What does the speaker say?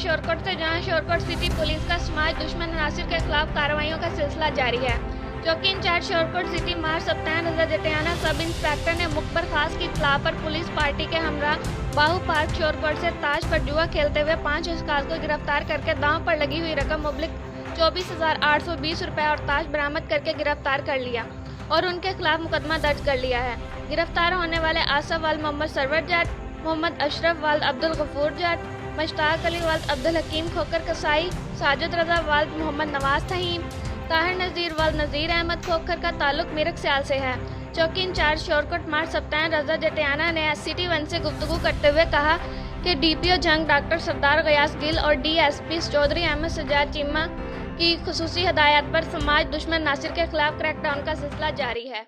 शोरकोट से, जहां Shorkot city police का समाज दुश्मन नासिर के खिलाफ कार्रवाइयों का सिलसिला जारी है। चौकी इंचार्ज शोरकोट सिटी मार सप्ताह नजर जटियाना सब इंस्पेक्टर ने मुखबर खास की इत्तला पर पुलिस पार्टी के हमरा बाहू पार्क शोरकोट से ताश पर जुआ खेलते हुए 5 शिकार को गिरफ्तार करके दांव पर लगी हुई रकम मुबलिक 24,820 रुपए और ताश बरामद करके गिरफ्तार कर लिया और उनके खिलाफ मुकदमा दर्ज कर लिया है। गिरफ्तार होने वाले आसफ वाल मोहम्मद सरवर जाट, मोहम्मद अशरफ वाल अब्दुल गफूर जाट, मुश्ताक अली वाल अब्दुल हकीम खोकर कसाई, साजिद रजा वाल मोहम्मद नवाज तहीम, ताहिर नज़ीर वाल नज़ीर अहमद खोखर का ताल्लुक मीरक सियाल से है। चौकी इंचार्ज शोरकोट मार्च सप्ताह रजा जटियाना ने SCT1 से गुफ्तगू करते हुए कहा कि DPO जंग डॉक्टर सरदार गयास गिल और DSP चौधरी अहमद सजाद चीमा की खुसूसी हदायत पर समाज दुश्मन नासिर के खिलाफ क्रैकडाउन का सिलसिला जारी है।